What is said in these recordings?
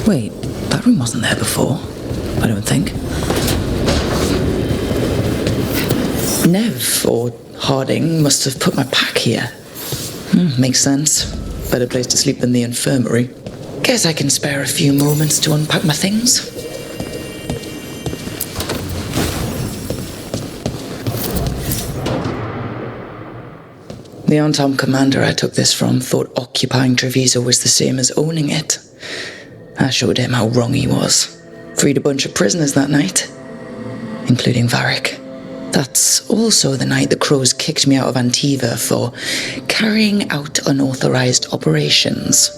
Wait, that room wasn't there before, I don't think. Nev, or Harding, must have put my pack here. Makes sense. Better place to sleep than the infirmary. Guess I can spare a few moments to unpack my things. The on-time commander I took this from thought occupying Treviso was the same as owning it. I showed him how wrong he was. Freed a bunch of prisoners that night, including Varric. That's also the night the Crows kicked me out of Antiva for carrying out unauthorized operations.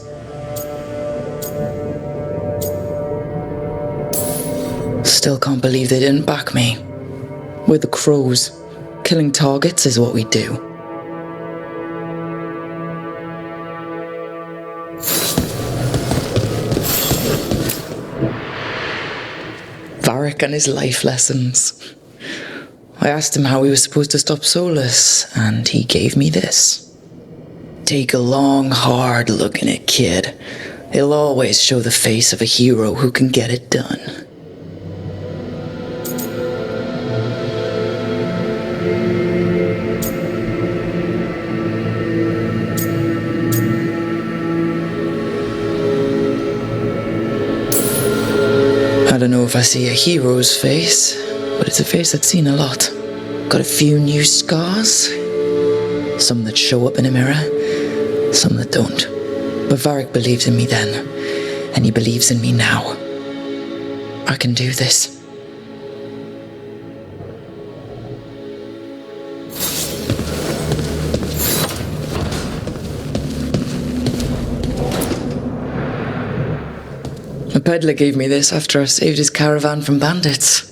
Still can't believe they didn't back me. We're the Crows. Killing targets is what we do. Varric and his life lessons. I asked him how he was supposed to stop Solus, and he gave me this. Take a long, hard look in it, kid. It'll always show the face of a hero who can get it done. I don't know if I see a hero's face, but it's a face I've seen a lot. Got a few new scars. Some that show up in a mirror, some that don't. But Varric believed in me then, and he believes in me now. I can do this. A peddler gave me this after I saved his caravan from bandits.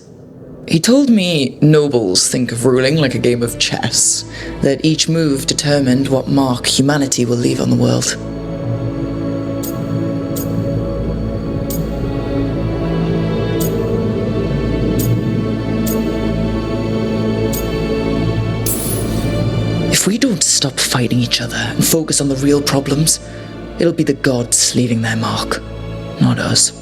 He told me nobles think of ruling like a game of chess, that each move determined what mark humanity will leave on the world. If we don't stop fighting each other and focus on the real problems, it'll be the gods leaving their mark, not us.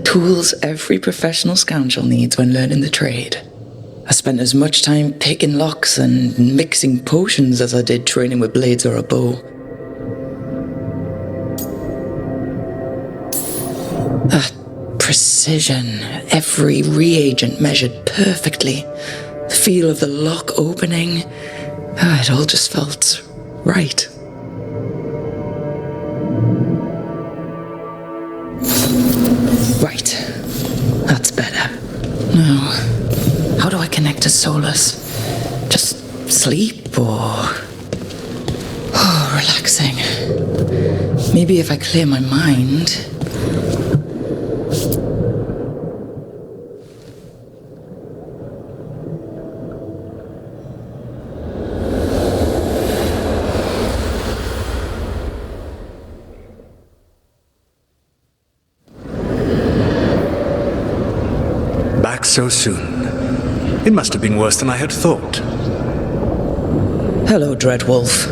Tools every professional scoundrel needs when learning the trade. I spent as much time picking locks and mixing potions as I did training with blades or a bow. That precision, every reagent measured perfectly, the feel of the lock opening, it all just felt right. Right, that's better. Now, how do I connect to Solus? Just sleep or... relaxing. Maybe if I clear my mind... So soon. It must have been worse than I had thought. Hello, Dreadwolf.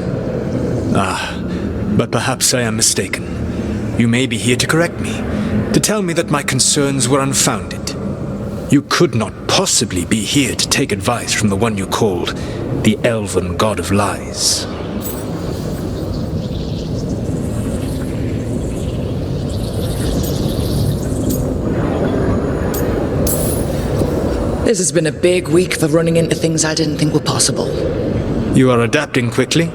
But perhaps I am mistaken. You may be here to correct me, to tell me that my concerns were unfounded. You could not possibly be here to take advice from the one you called the Elven God of Lies. This has been a big week for running into things I didn't think were possible. You are adapting quickly?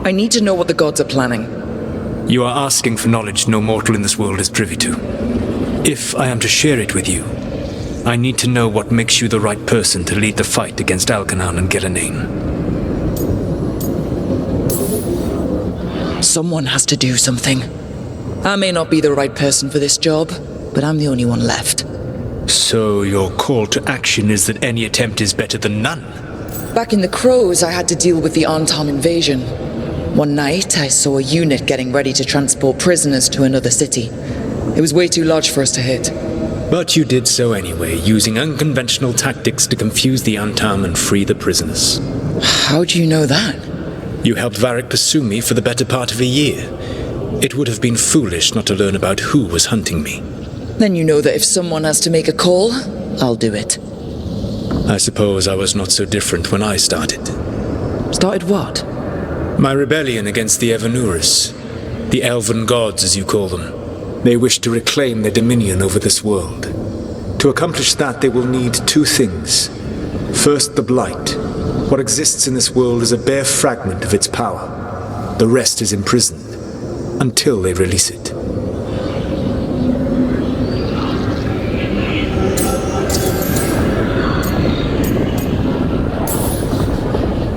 I need to know what the gods are planning. You are asking for knowledge no mortal in this world is privy to. If I am to share it with you, I need to know what makes you the right person to lead the fight against Alcanan and Geranane. Someone has to do something. I may not be the right person for this job, but I'm the only one left. So your call to action is that any attempt is better than none? Back in the Crows, I had to deal with the Anton invasion. One night, I saw a unit getting ready to transport prisoners to another city. It was way too large for us to hit. But you did so anyway, using unconventional tactics to confuse the Antam and free the prisoners. How do you know that? You helped Varric pursue me for the better part of a year. It would have been foolish not to learn about who was hunting me. Then you know that if someone has to make a call, I'll do it. I suppose I was not so different when I started. Started what? My rebellion against the Evanuris. The elven gods, as you call them. They wish to reclaim their dominion over this world. To accomplish that, they will need two things. First, the Blight. What exists in this world is a bare fragment of its power. The rest is imprisoned, until they release it.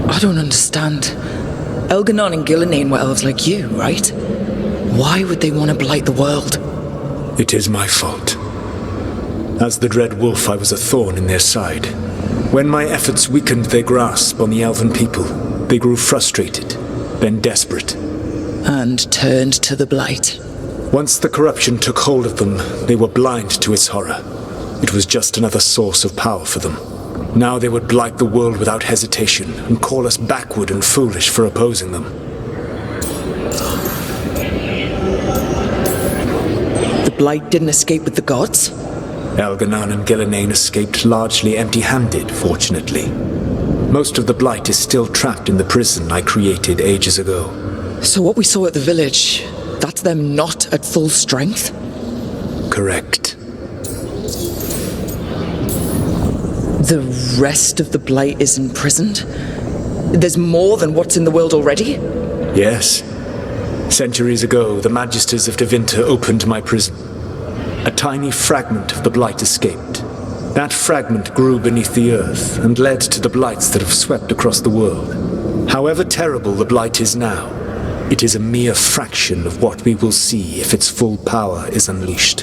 I don't understand. Elganon and Gillinane were elves like you, right? Why would they want to blight the world? It is my fault. As the Dread Wolf, I was a thorn in their side. When my efforts weakened their grasp on the elven people, they grew frustrated, then desperate. And turned to the blight. Once the corruption took hold of them, they were blind to its horror. It was just another source of power for them. Now they would blight the world without hesitation and call us backward and foolish for opposing them. The blight didn't escape with the gods? Elganon and Gillinane escaped largely empty-handed, fortunately. Most of the blight is still trapped in the prison I created ages ago. So what we saw at the village, that's them not at full strength? Correct. The rest of the blight is imprisoned? There's more than what's in the world already? Yes. Centuries ago, the Magisters of Tevinter opened my prison. A tiny fragment of the blight escaped. That fragment grew beneath the earth and led to the blights that have swept across the world. However terrible the blight is now, it is a mere fraction of what we will see if its full power is unleashed.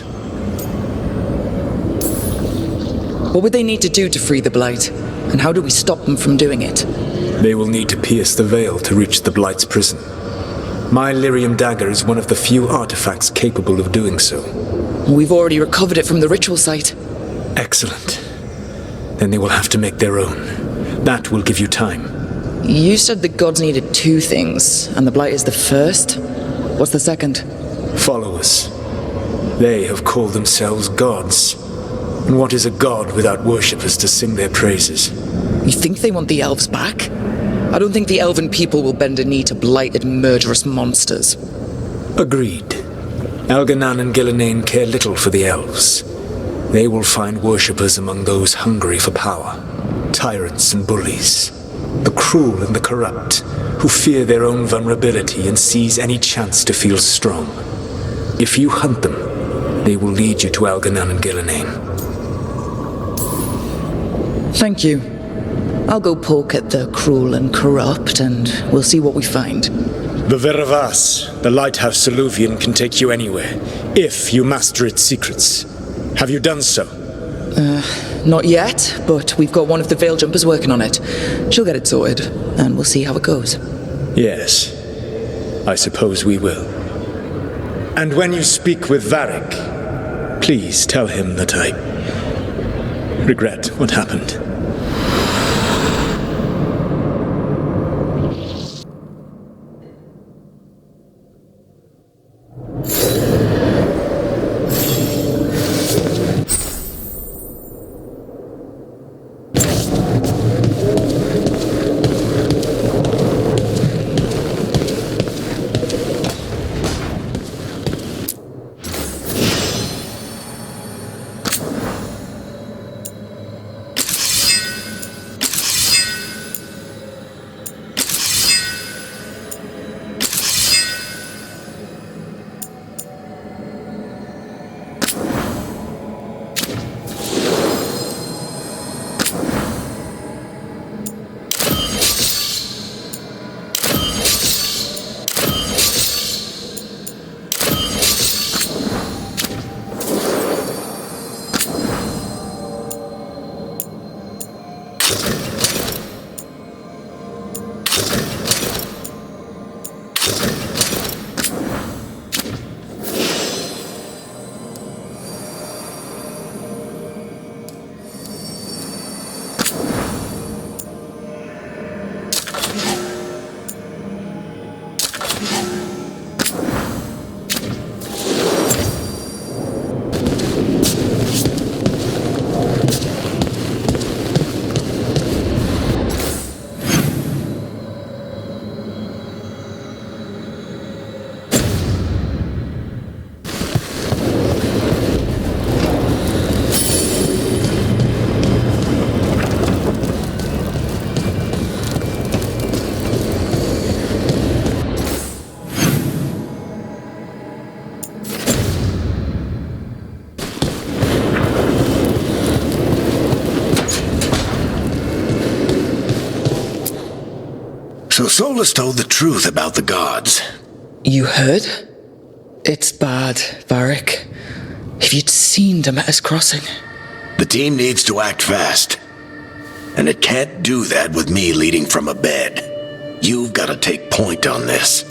What would they need to do to free the blight? And how do we stop them from doing it? They will need to pierce the veil to reach the blight's prison. My lyrium dagger is one of the few artifacts capable of doing so. We've already recovered it from the ritual site. Excellent. Then they will have to make their own. That will give you time. You said the gods needed two things, and the blight is the first? What's the second? Followers. They have called themselves gods. And what is a god without worshippers to sing their praises? You think they want the elves back? I don't think the elven people will bend a knee to blighted, murderous monsters. Agreed. Elganon and Gillinane care little for the elves. They will find worshippers among those hungry for power. Tyrants and bullies. The cruel and the corrupt, who fear their own vulnerability and seize any chance to feel strong. If you hunt them, they will lead you to Elganon and Gillinane. Thank you. I'll go poke at the cruel and corrupt, and we'll see what we find. The Veravas, the lighthouse Soluvian, can take you anywhere, if you master its secrets. Have you done so? Not yet, but we've got one of the Veil Jumpers working on it. She'll get it sorted, and we'll see how it goes. Yes, I suppose we will. And when you speak with Varric, please tell him that I regret what happened. So Solus told the truth about the gods. You heard? It's bad, Varric. If you'd seen Demeter's crossing. The team needs to act fast. And it can't do that with me leading from a bed. You've got to take point on this.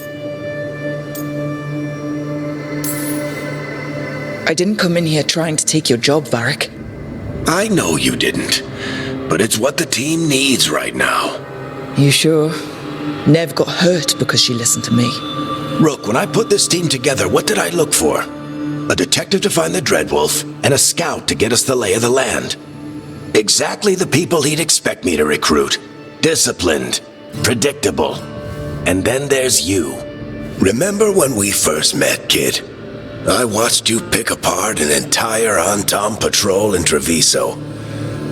I didn't come in here trying to take your job, Varric. I know you didn't, but it's what the team needs right now. You sure? Nev got hurt because she listened to me. Rook, when I put this team together, what did I look for? A detective to find the Dreadwolf, and a scout to get us the lay of the land. Exactly the people he'd expect me to recruit. Disciplined, predictable. And then there's you. Remember when we first met, kid? I watched you pick apart an entire Antom patrol in Treviso.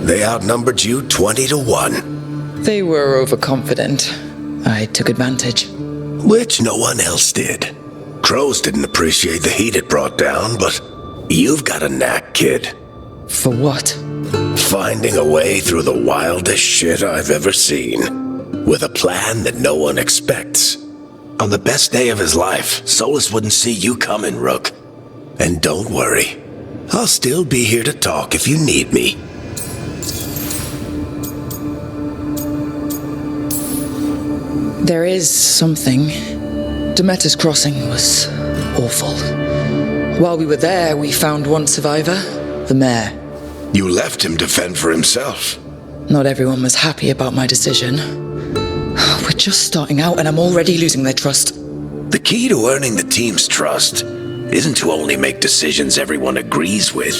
They outnumbered you 20-1. They were overconfident. I took advantage. Which no one else did. Crows didn't appreciate the heat it brought down, but you've got a knack, kid. For what? Finding a way through the wildest shit I've ever seen. With a plan that no one expects. On the best day of his life, Solus wouldn't see you coming, Rook. And don't worry. I'll still be here to talk if you need me. There is something. Demeter's crossing was awful. While we were there, we found one survivor, the mayor. You left him to fend for himself. Not everyone was happy about my decision. We're just starting out and I'm already losing their trust. The key to earning the team's trust isn't to only make decisions everyone agrees with.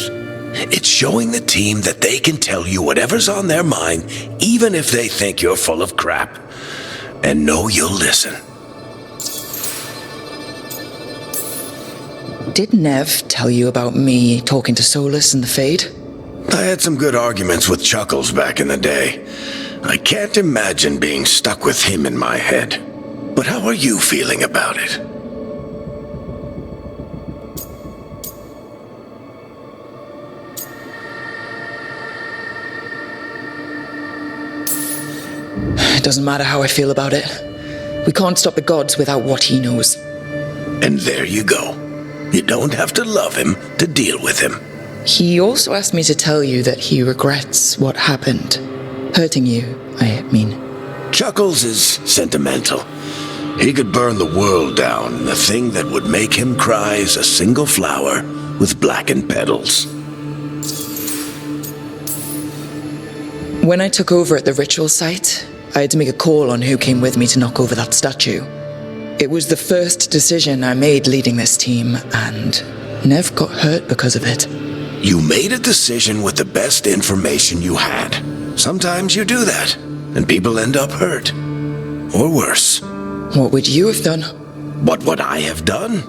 It's showing the team that they can tell you whatever's on their mind, even if they think you're full of crap. And know you'll listen. Did Nev tell you about me talking to Solus and the Fade? I had some good arguments with Chuckles back in the day. I can't imagine being stuck with him in my head. But how are you feeling about it? It doesn't matter how I feel about it. We can't stop the gods without what he knows. And there you go. You don't have to love him to deal with him. He also asked me to tell you that he regrets what happened. Hurting you, I mean. Chuckles is sentimental. He could burn the world down, and the thing that would make him cry is a single flower with blackened petals. When I took over at the ritual site, I had to make a call on who came with me to knock over that statue. It was the first decision I made leading this team, and Nev got hurt because of it. You made a decision with the best information you had. Sometimes you do that, and people end up hurt. Or worse. What would you have done? What would I have done?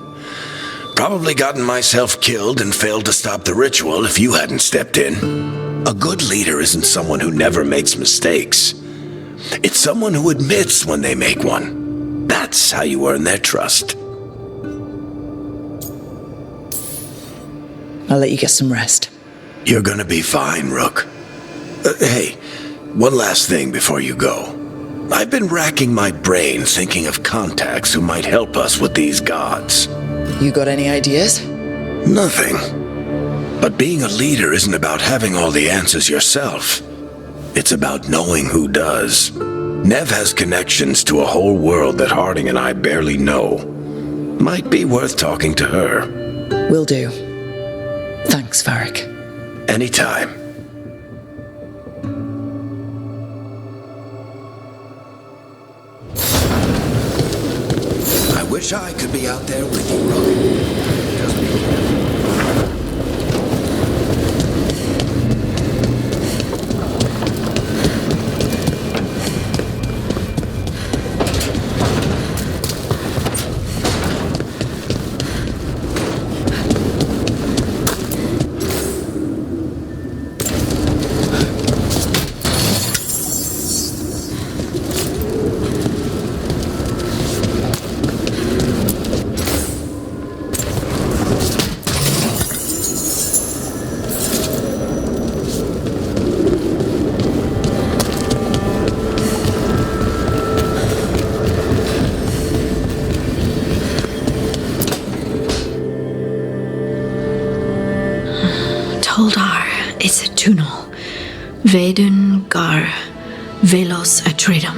Probably gotten myself killed and failed to stop the ritual if you hadn't stepped in. A good leader isn't someone who never makes mistakes. It's someone who admits when they make one. That's how you earn their trust. I'll let you get some rest. You're gonna be fine, Rook. Hey, one last thing before you go. I've been racking my brain thinking of contacts who might help us with these gods. You got any ideas? Nothing. But being a leader isn't about having all the answers yourself. It's about knowing who does. Nev has connections to a whole world that Harding and I barely know. Might be worth talking to her. Will do. Thanks, Varric. Anytime. I wish I could be out there with you, Rook. Just be careful. Holdar, esse tunal, Veilguard, velos atredum.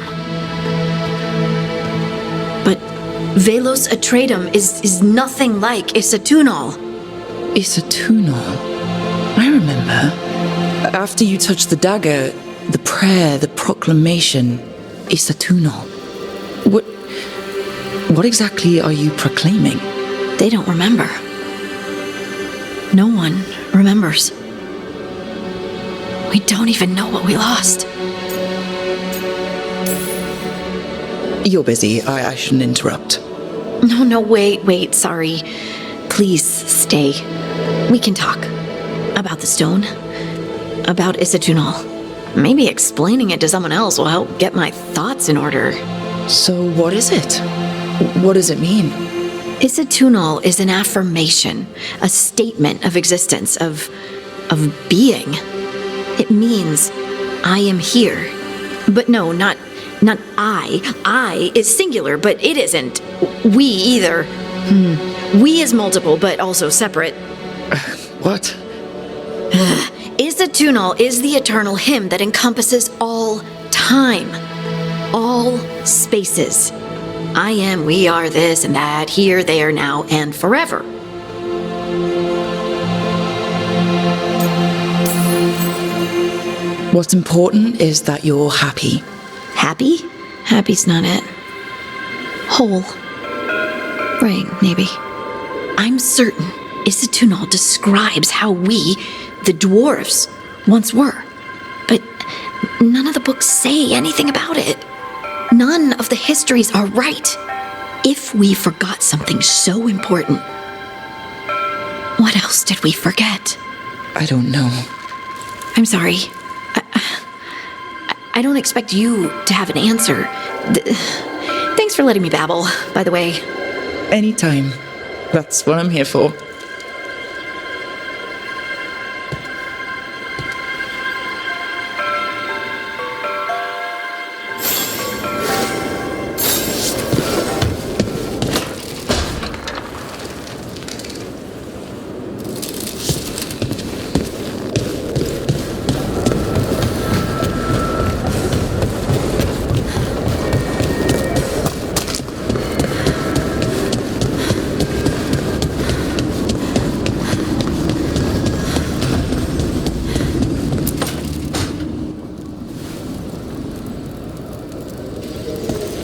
But velos atredum is nothing like Isatunal. Isatunal. I remember. After you touched the dagger, the prayer, the proclamation, Isatunal. What exactly are you proclaiming? They don't remember. No one remembers. We don't even know what we lost. You're busy. I shouldn't interrupt. No, wait, sorry. Please stay. We can talk. About the stone. About Isatunal. Maybe explaining it to someone else will help get my thoughts in order. So what is it? What does it mean? Isatunal is an affirmation, a statement of existence, of being. It means I am here. But no, not I. I is singular, but it isn't. We either. We is multiple, but also separate. What? Isatunal is the eternal hymn that encompasses all time, all spaces. I am, we are, this and that, here, there, now, and forever. What's important is that you're happy. Happy? Happy's not it. Whole. Right, maybe. I'm certain Isatunal describes how we, the dwarves, once were. But none of the books say anything about it. None of the histories are right. If we forgot something so important, what else did we forget? I don't know. I'm sorry. I don't expect you to have an answer. Thanks for letting me babble, by the way. Anytime. That's what I'm here for.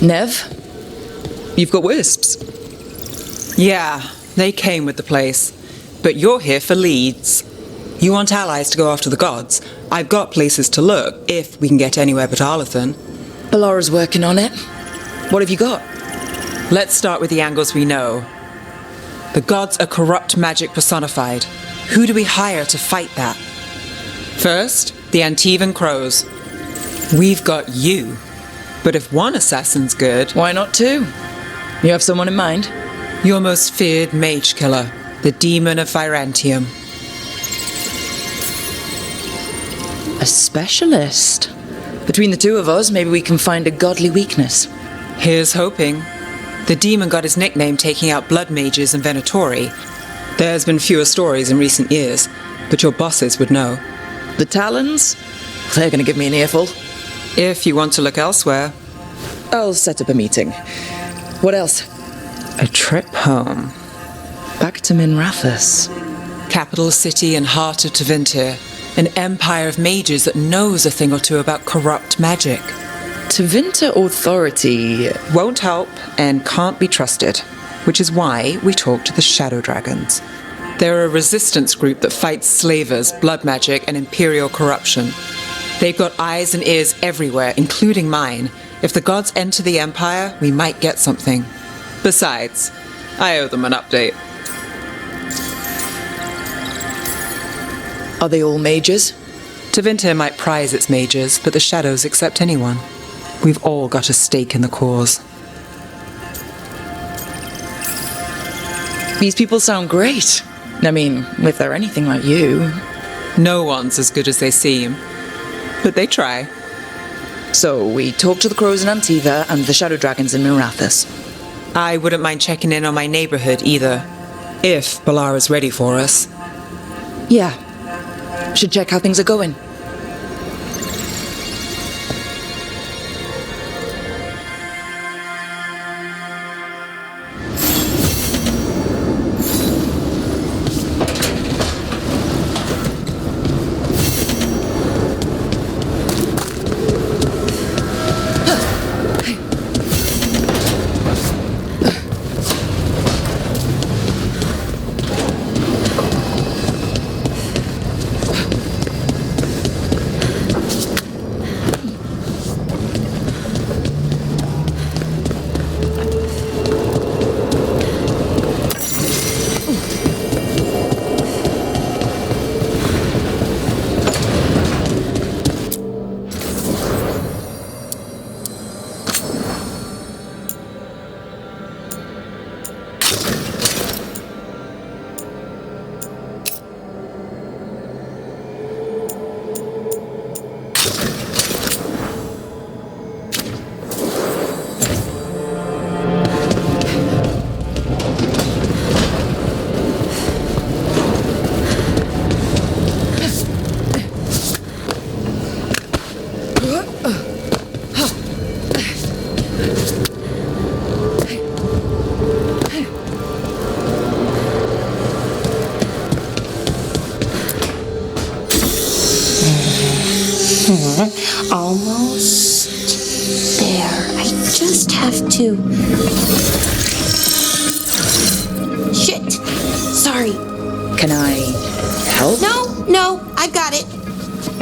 Nev, you've got wisps. Yeah, they came with the place. But you're here for leads. You want allies to go after the gods? I've got places to look, if we can get anywhere but Arlathan. Balara's working on it. What have you got? Let's start with the angles we know. The gods are corrupt magic personified. Who do we hire to fight that? First, the Antivan Crows. We've got you. But if one assassin's good... Why not two? You have someone in mind? Your most feared mage killer, the demon of Virantium. A specialist. Between the two of us, maybe we can find a godly weakness. Here's hoping. The demon got his nickname taking out blood mages in Venatori. There's been fewer stories in recent years, but your bosses would know. The Talons? They're going to give me an earful. If you want to look elsewhere. I'll set up a meeting. What else? A trip home. Back to Minrathous. Capital city and heart of Tevinter. An empire of mages that knows a thing or two about corrupt magic. Tevinter authority... Won't help and can't be trusted. Which is why we talk to the Shadow Dragons. They're a resistance group that fights slavers, blood magic, and imperial corruption. They've got eyes and ears everywhere, including mine. If the gods enter the Empire, we might get something. Besides, I owe them an update. Are they all mages? Tevinter might prize its mages, but the Shadows accept anyone. We've all got a stake in the cause. These people sound great. I mean, if they're anything like you. No one's as good as they seem. But they try. So, we talk to the Crows in Antiva and the Shadow Dragons in Minrathous. I wouldn't mind checking in on my neighborhood either. If Balara's ready for us. Yeah. Should check how things are going. Almost there. I just have to... Shit! Sorry. Can I help? No, I've got it.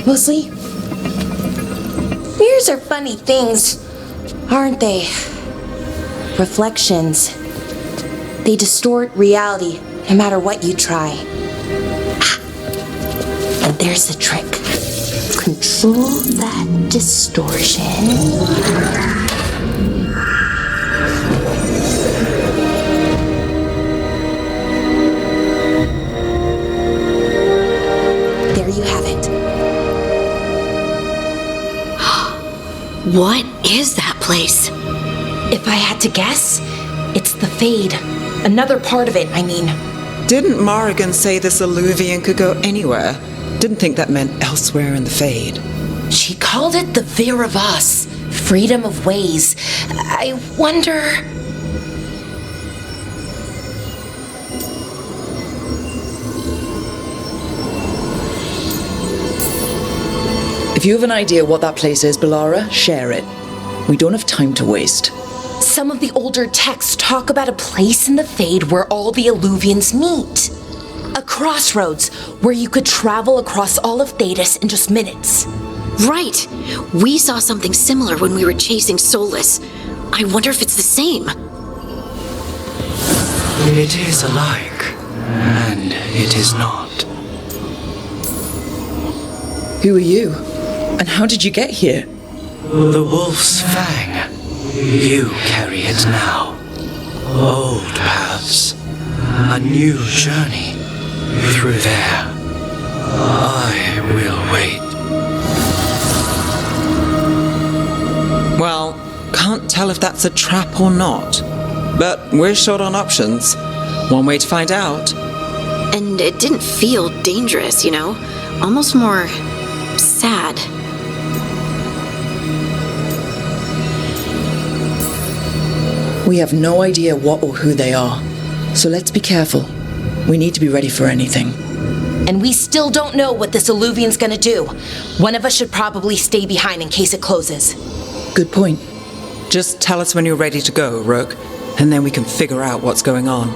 Mostly, mirrors are funny things, aren't they? Reflections. They distort reality no matter what you try. And there's the trick. Control that distortion. There you have it. What is that place? If I had to guess, it's the Fade. Another part of it, I mean. Didn't Morrigan say this Alluvian could go anywhere? Didn't think that meant elsewhere in the Fade. She called it the Veer of Us, freedom of ways. I wonder... If you have an idea what that place is, Bellara, share it. We don't have time to waste. Some of the older texts talk about a place in the Fade where all the Alluvians meet. A crossroads where you could travel across all of Thedas in just minutes. Right. We saw something similar when we were chasing Solus. I wonder if it's the same. It is alike, and it is not. Who are you? And how did you get here? The Wolf's Fang. You carry it now. Old paths. A new journey. Through there. I will wait. Well, can't tell if that's a trap or not. But we're short on options. One way to find out. And it didn't feel dangerous, you know? Almost more sad. We have no idea what or who they are. So let's be careful. We need to be ready for anything. And we still don't know what this Alluvian's gonna do. One of us should probably stay behind in case it closes. Good point. Just tell us when you're ready to go, Rook, and then we can figure out what's going on.